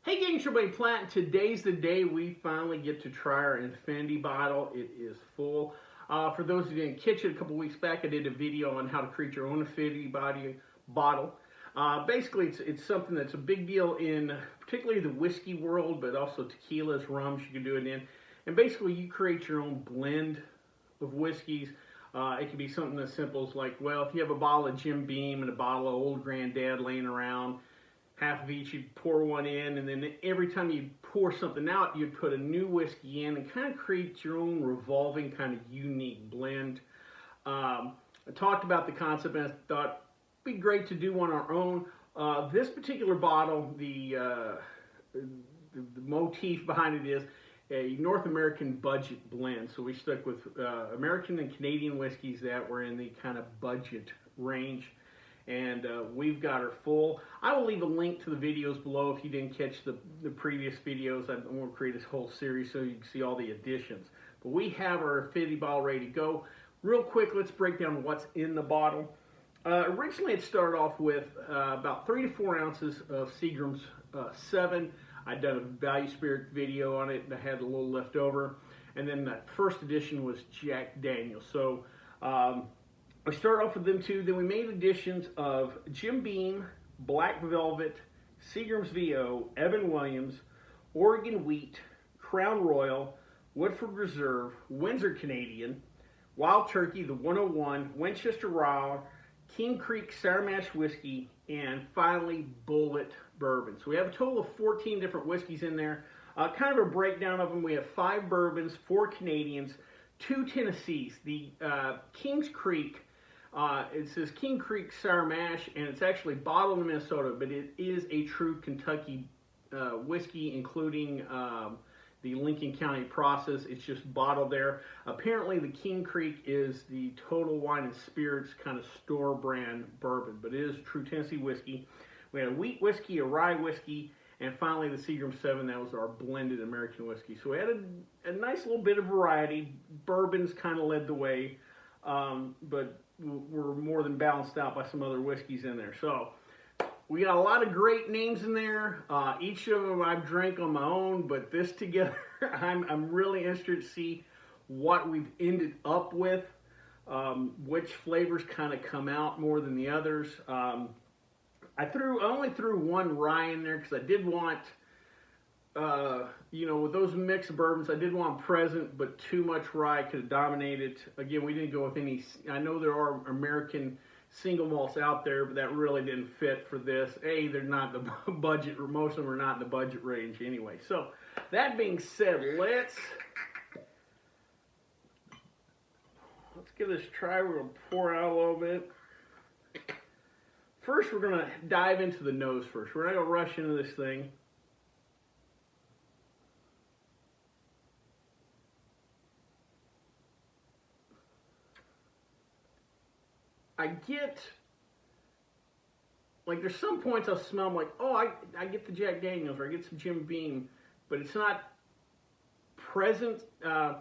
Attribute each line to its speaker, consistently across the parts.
Speaker 1: Hey gang, it's your buddy Platt. Today's the day we finally get to try our Infinity bottle. It is full. For those who didn't catch it, a couple weeks back I did a video on how to create your own Infinity bottle. Basically, it's something that's a big deal in particularly the whiskey world, but also tequilas, rums you can do it in. And basically you create your own blend of whiskeys. It can be something as simple as like, well, if you have a bottle of Jim Beam and a bottle of Old Granddad laying around, half of each, you'd pour one in, and then every time you pour something out, you'd put a new whiskey in and kind of create your own revolving kind of unique blend. I talked about the concept and I thought it'd be great to do one on our own. This particular bottle, the motif behind it is a North American budget blend. So we stuck with American and Canadian whiskeys that were in the kind of budget range. And we've got her full. I will leave a link to the videos below if you didn't catch the previous videos. I'm going to create this whole series so you can see all the additions. But we have our Infinity bottle ready to go. Real quick, let's break down what's in the bottle. Originally it started off with about 3 to 4 ounces of Seagrams 7. I'd done a value spirit video on it and I had a little left over. And then that first edition was Jack Daniel's. So I started off with them two, then we made additions of Jim Beam, Black Velvet, Seagrams VO, Evan Williams, Oregon Wheat, Crown Royal, Woodford Reserve, Windsor Canadian, Wild Turkey, the 101, Winchester Raw, King Creek Sour Mash Whiskey, and finally Bulliet Bourbon. So we have a total of 14 different whiskeys in there. Kind of a breakdown of them. We have 5 bourbons, 4 Canadians, 2 Tennessees. The Kings Creek, it says King Creek Sour Mash, and it's actually bottled in Minnesota, but it is a true Kentucky whiskey, including the Lincoln County process. It's just bottled there. Apparently, the King Creek is the Total Wine and Spirits kind of store brand bourbon, but it is a true Tennessee whiskey. We had a wheat whiskey, a rye whiskey, and finally the Seagram 7. That was our blended American whiskey. So we had a nice little bit of variety. Bourbons kind of led the way, but we're more than balanced out by some other whiskeys in there. So we got a lot of great names in there. Each of them I've drank on my own, but this together, I'm really interested to see what we've ended up with, which flavors kind of come out more than the others. I only threw 1 rye in there because I did want, with those mixed bourbons, I did want present, but too much rye could have dominated. Again, we didn't go with any. I know there are American single malts out there, but that really didn't fit for this. They're not the budget, or most of them are not in the budget range anyway. So that being said, let's give this a try. We're gonna pour out a little bit. First, we're gonna dive into the nose first. We're not gonna rush into this thing. I get, like, there's some points I'll smell, I'm like, oh, I get the Jack Daniel's, or I get some Jim Beam, but it's not present. There's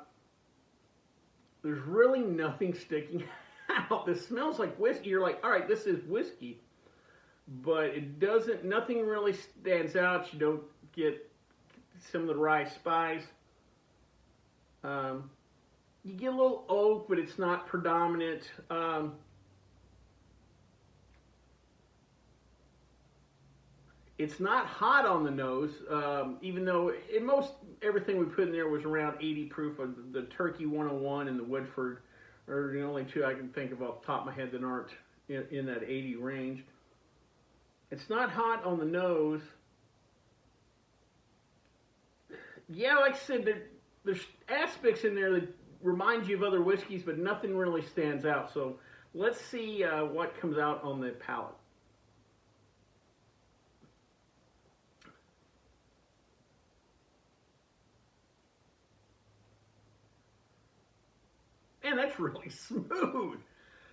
Speaker 1: really nothing sticking out. This smells like whiskey. You're like, all right, this is whiskey, but it doesn't, nothing really stands out. You don't get some of the rye spice. You get a little oak, but it's not predominant. It's not hot on the nose, even though in most everything we put in there was around 80 proof. Of the Turkey 101 and the Woodford are the only two I can think of off the top of my head that aren't in that 80 range. It's not hot on the nose. Yeah, like I said, there's aspects in there that remind you of other whiskeys, but nothing really stands out. So let's see what comes out on the palate. Man, that's really smooth.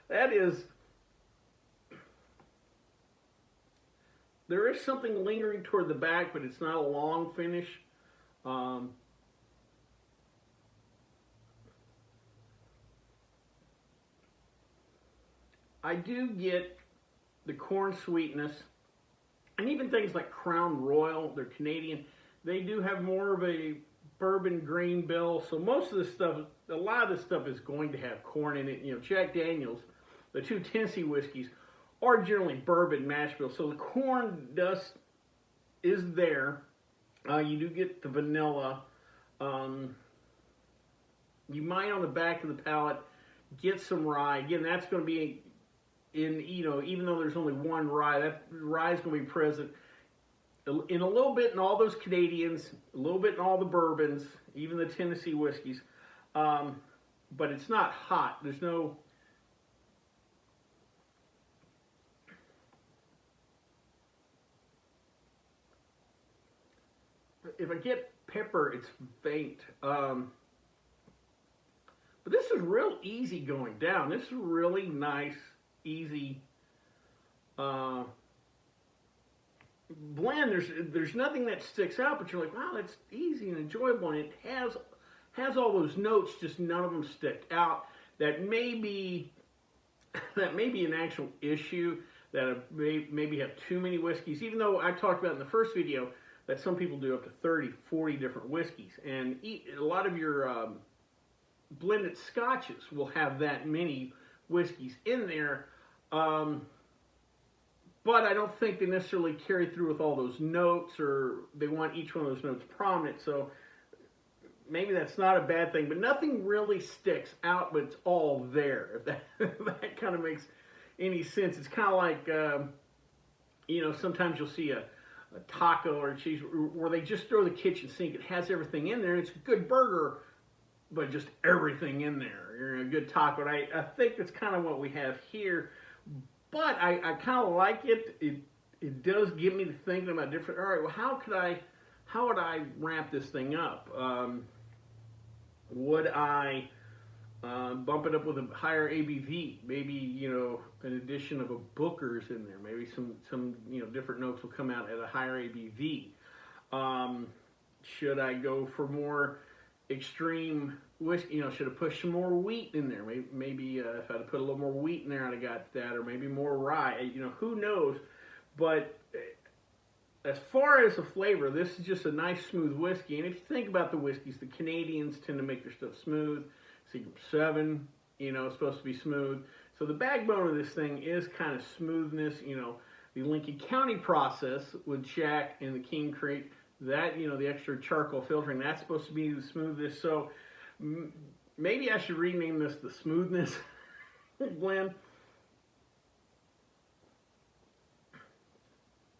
Speaker 1: That is. There is something lingering toward the back, but it's not a long finish. I do get the corn sweetness And even things like Crown Royal, they're Canadian, they do have more of a bourbon grain bill. So most of this stuff, a lot of this stuff is going to have corn in it. You know, Jack Daniels, the two Tennessee whiskeys, are generally bourbon mash bill. So the corn dust is there. You do get the vanilla. You might on the back of the palate get some rye. Again, that's going to be in, you know, even though there's only one rye, that rye is going to be present in a little bit in all those Canadians, a little bit in all the bourbons, even the Tennessee whiskeys. But it's not hot. There's no... If I get pepper, it's faint. But this is real easy going down. This is really nice, easy blend. There's nothing that sticks out, but you're like, wow, that's easy and enjoyable. And it has all those notes, just none of them stick out. That may be an actual issue, that maybe have too many whiskeys. Even though I talked about in the first video that some people do up to 30, 40 different whiskeys, and a lot of your blended scotches will have that many whiskeys in there. But I don't think they necessarily carry through with all those notes, or they want each one of those notes prominent. So maybe that's not a bad thing, but nothing really sticks out, but it's all there. If that kind of makes any sense. It's kind of like, you know, sometimes you'll see a taco or cheese where they just throw the kitchen sink. It has everything in there. It's a good burger, but just everything in there. You're a good taco. And I think that's kind of what we have here. But I kind of like it. It does get me to thinking about different. All right, well, how would I ramp this thing up? Would I bump it up with a higher ABV? Maybe, you know, an addition of a Booker's in there. Maybe some you know, different notes will come out at a higher ABV. Should I go for more extreme whiskey? You know, should have pushed some more wheat in there? Maybe if I'd have put a little more wheat in there, I'd have got that, or maybe more rye. You know, who knows? But as far as the flavor, this is just a nice smooth whiskey. And if you think about the whiskeys, the Canadians tend to make their stuff smooth. Seagram 7, you know, is supposed to be smooth. So the backbone of this thing is kind of smoothness. You know, the Lincoln County process with Jack and the King Creek, that, you know, the extra charcoal filtering, that's supposed to be the smoothness. So maybe I should rename this the smoothness blend,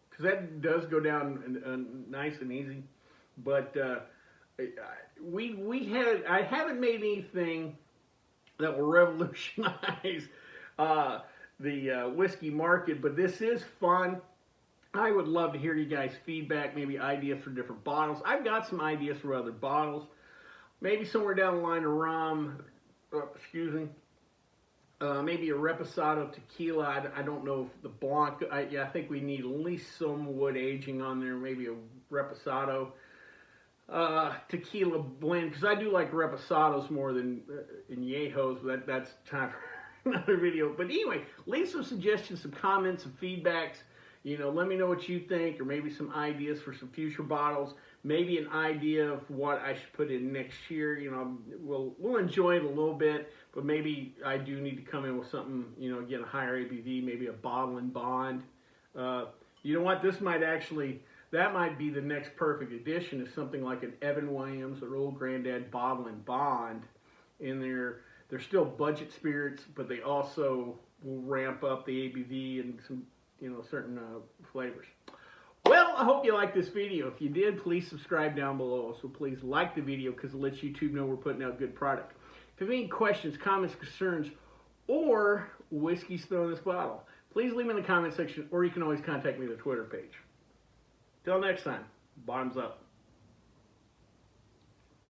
Speaker 1: because that does go down nice and easy. But I haven't made anything that will revolutionize the whiskey market, but this is fun. I would love to hear you guys' feedback, maybe ideas for different bottles. I've got some ideas for other bottles. Maybe somewhere down the line a rum, maybe a Reposado tequila. I don't know if the Blanc, I think we need at least some wood aging on there, maybe a Reposado tequila blend, because I do like Reposados more than Añejos, but that's time for another video. But anyway, leave some suggestions, some comments, some feedbacks. You know, let me know what you think, or maybe some ideas for some future bottles. Maybe an idea of what I should put in next year. You know, we'll enjoy it a little bit, but maybe I do need to come in with something, you know, again, a higher ABV, maybe a bottle and bond. You know what? That might be the next perfect addition, is something like an Evan Williams or Old Grandad bottle and bond in there. They're still budget spirits, but they also will ramp up the ABV and some, you know, certain flavors. Well, I hope you liked this video. If you did, please subscribe down below. So please like the video, because it lets YouTube know we're putting out good product. If you have any questions, comments, concerns, or whiskeys thrown in this bottle, please leave them in the comment section, or you can always contact me at the Twitter page. Till next time, bottoms up.